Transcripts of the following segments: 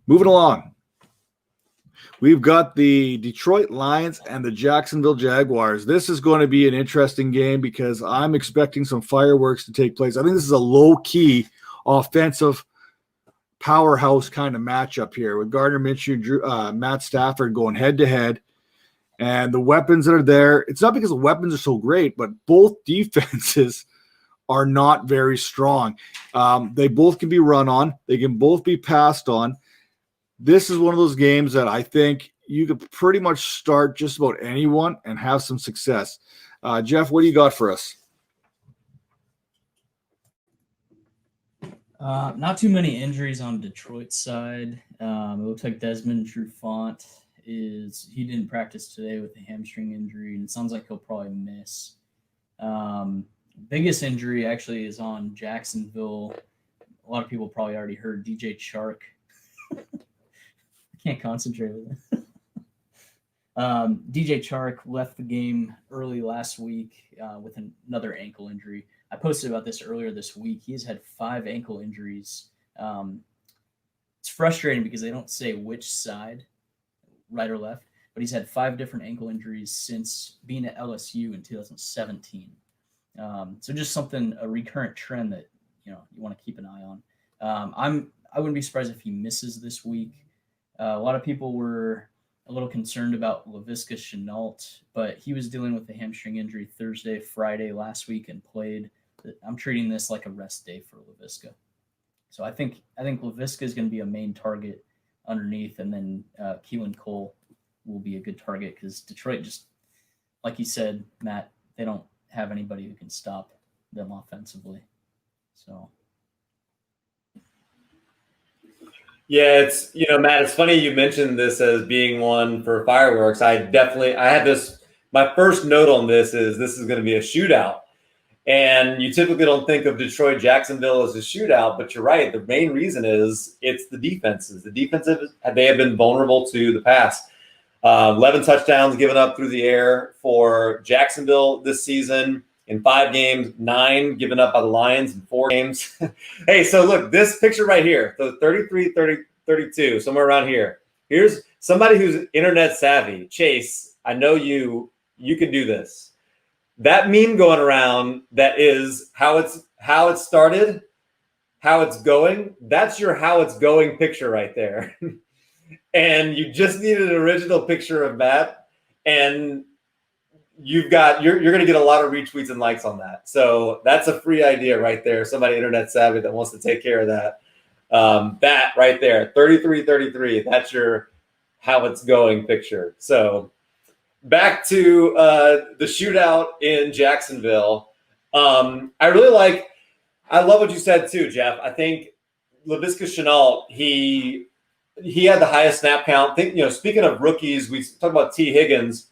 Moving along. We've got the Detroit Lions and the Jacksonville Jaguars. This is going to be an interesting game because I'm expecting some fireworks to take place. I think this is a low-key offensive powerhouse kind of matchup here with Gardner Minshew, Matt Stafford going head-to-head. And the weapons that are there, it's not because the weapons are so great, but both defenses are not very strong. They both can be run on. They can both be passed on. This is one of those games that I think you could pretty much start just about anyone and have some success. Jeff, what do you got for us? Not too many injuries on Detroit's side. It looks like Desmond Trufant he didn't practice today with a hamstring injury, and it sounds like he'll probably miss. Biggest injury actually is on Jacksonville. A lot of people probably already heard DJ Chark. Can't concentrate with it. DJ Chark left the game early last week with another ankle injury. I posted about this earlier this week. He's had 5 ankle injuries. It's frustrating because they don't say which side, right or left, but he's had 5 different ankle injuries since being at LSU in 2017. So just a recurrent trend that you want to keep an eye on. I wouldn't be surprised if he misses this week. A lot of people were a little concerned about Laviska Shenault, but he was dealing with a hamstring injury Thursday, Friday last week and played. I'm treating this like a rest day for Laviska. So I think Laviska is going to be a main target underneath, and then Keelan Cole will be a good target because Detroit just, like you said, Matt, they don't have anybody who can stop them offensively. So. Yeah, it's Matt, it's funny you mentioned this as being one for fireworks. I had this. My first note on this is going to be a shootout, and you typically don't think of Detroit Jacksonville as a shootout, but you're right. The main reason is it's the defenses. The defensive they have been vulnerable to the pass. 11 touchdowns given up through the air for Jacksonville this season. In 5 games, 9 given up by the Lions in 4 games. Hey, so look, this picture right here, so 33, 30, 32, somewhere around here. Here's somebody who's internet savvy. Chase, I know you can do this. That meme going around that is how it started, how it's going. That's your how it's going picture right there. And you just need an original picture of Matt, and you're going to get a lot of retweets and likes on that. So that's a free idea right there. Somebody internet savvy that wants to take care of that. That right there, 33-33. That's your how it's going picture. So back to the shootout in Jacksonville. I love what you said too, Jeff. I think Laviska Shenault, he had the highest snap count. Speaking of rookies, we talked about T. Higgins.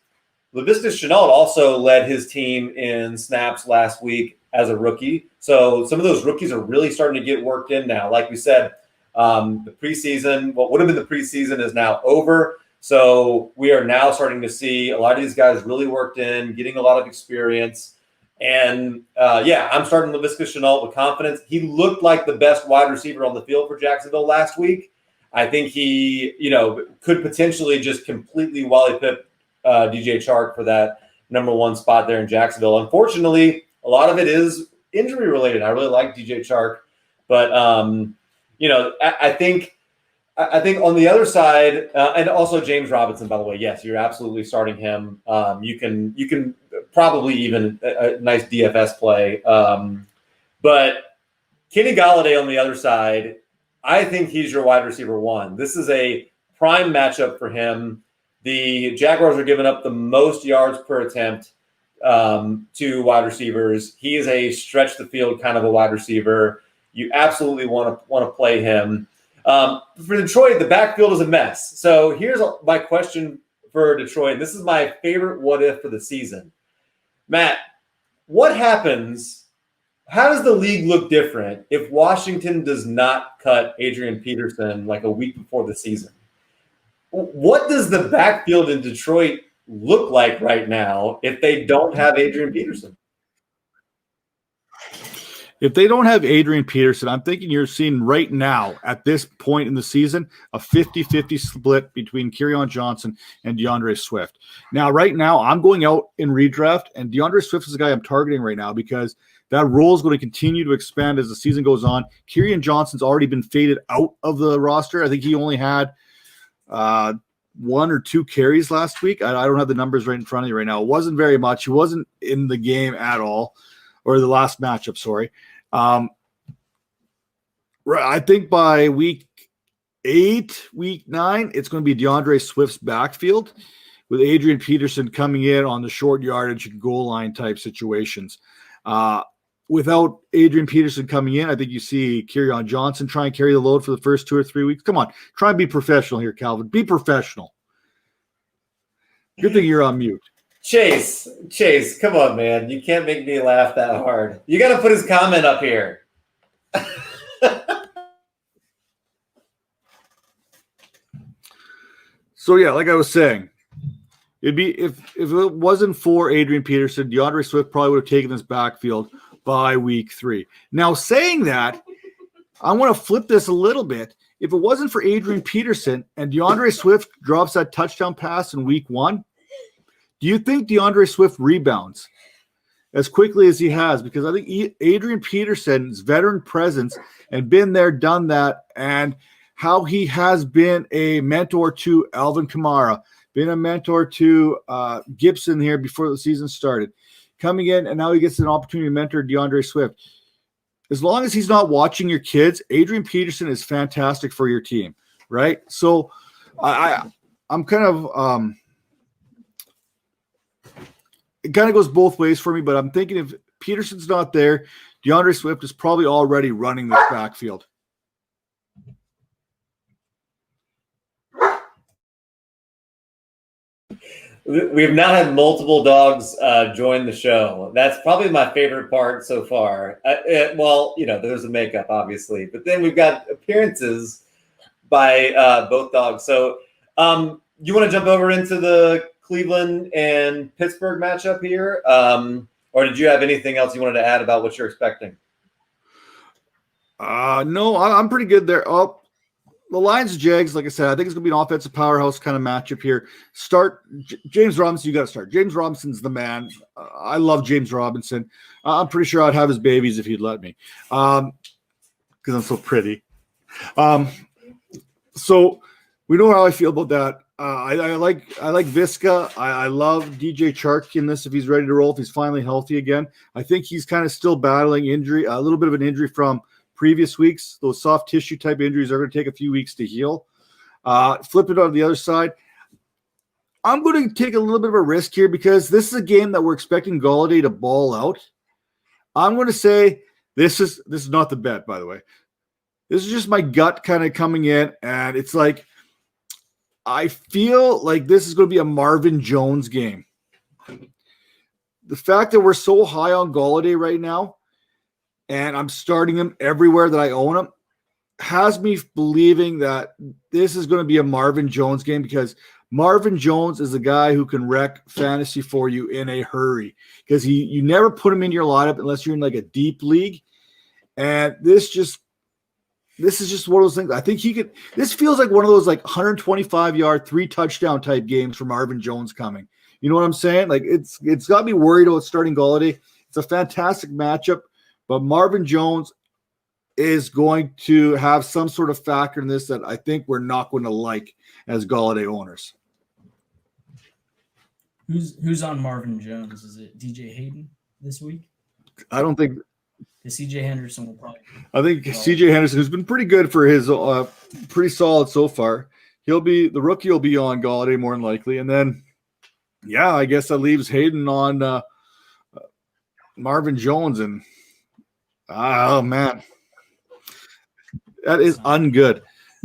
Laviska Shenault also led his team in snaps last week as a rookie. So some of those rookies are really starting to get worked in now. Like we said, the preseason, what would have been the preseason is now over. So we are now starting to see a lot of these guys really worked in, getting a lot of experience. And I'm starting Laviska Shenault with confidence. He looked like the best wide receiver on the field for Jacksonville last week. I think he, could potentially just completely Wally Pipp DJ Chark for that number 1 spot there in Jacksonville. Unfortunately, a lot of it is injury related. I really like DJ Chark, but I think on the other side, and also James Robinson, by the way, yes, you're absolutely starting him. You can probably even a nice DFS play, but Kenny Golladay on the other side, I think he's your wide receiver 1. This is a prime matchup for him. The Jaguars are giving up the most yards per attempt to wide receivers. He is a stretch the field kind of a wide receiver. You absolutely want to play him. For Detroit, the backfield is a mess. So here's my question for Detroit. This is my favorite what if for the season. Matt, what happens? How does the league look different if Washington does not cut Adrian Peterson like a week before the season? What does the backfield in Detroit look like right now if they don't have Adrian Peterson? If they don't have Adrian Peterson, I'm thinking you're seeing right now at this point in the season a 50-50 split between Kerryon Johnson and DeAndre Swift. Now, right now, I'm going out in redraft, and DeAndre Swift is the guy I'm targeting right now because that role is going to continue to expand as the season goes on. Kerryon Johnson's already been faded out of the roster. I think he only had 1 or 2 carries last week. I don't have the numbers right in front of you right now. It wasn't very much. He wasn't in the game at all. Or the last matchup, sorry. I think by week 8, week 9, it's going to be DeAndre Swift's backfield with Adrian Peterson coming in on the short yardage and goal line type situations. Without Adrian Peterson coming in, I think you see Kerryon Johnson try and carry the load for the first 2 or 3 weeks. Come on, try and be professional here, Calvin. Be professional. Good thing you're on mute. Chase, come on, man. You can't make me laugh that hard. You got to put his comment up here. So, yeah, like I was saying, it'd be if it wasn't for Adrian Peterson, DeAndre Swift probably would have taken this backfield by week 3. Now, saying that, I want to flip this a little bit. If it wasn't for Adrian Peterson and DeAndre Swift drops that touchdown pass in week 1, do you think DeAndre Swift rebounds as quickly as he has? Because I think Adrian Peterson's veteran presence and been there, done that, and how he has been a mentor to Alvin Kamara, been a mentor to Gibson here before the season started, coming in, and now he gets an opportunity to mentor DeAndre Swift. As long as he's not watching your kids, Adrian Peterson is fantastic for your team, right? So I'm kind of it kind of goes both ways for me, but I'm thinking if Peterson's not there, DeAndre Swift is probably already running this backfield. We've now had multiple dogs join the show. That's probably my favorite part so far. Well, there's a makeup, obviously, but then we've got appearances by both dogs. So you want to jump over into the Cleveland and Pittsburgh matchup here? Or did you have anything else you wanted to add about what you're expecting? No, I'm pretty good there. Oh, the Lions Jags, like I said, I think it's going to be an offensive powerhouse kind of matchup here. Start James Robinson. You got to start. James Robinson's the man. I love James Robinson. I'm pretty sure I'd have his babies if he'd let me, because I'm so pretty. So we know how I feel about that. I like Visca. I love DJ Chark in this if he's ready to roll, if he's finally healthy again. I think he's kind of still battling injury, a little bit of an injury from previous weeks. Those soft tissue type injuries are going to take a few weeks to heal. Flip it on the other side. I'm going to take a little bit of a risk here because this is a game that we're expecting Golladay to ball out. I'm going to say this is not the bet, by the way. This is just my gut kind of coming in, and it's like I feel like this is going to be a Marvin Jones game. The fact that we're so high on Golladay right now, and I'm starting him everywhere that I own him, has me believing that this is going to be a Marvin Jones game because Marvin Jones is a guy who can wreck fantasy for you in a hurry because you never put him in your lineup unless you're in like a deep league. And this is just one of those things. I think this feels like one of those like 125-yard, 3-touchdown type games for Marvin Jones coming. You know what I'm saying? Like it's got me worried about starting Golladay. It's a fantastic matchup, but Marvin Jones is going to have some sort of factor in this that I think we're not going to like as Golladay owners. Who's on Marvin Jones? Is it DJ Hayden this week? I don't think. CJ Henderson will probably. I think CJ Henderson, who's been pretty good for his pretty solid so far, the rookie will be on Golladay more than likely, and then I guess that leaves Hayden on Marvin Jones, and oh man, that is ungood.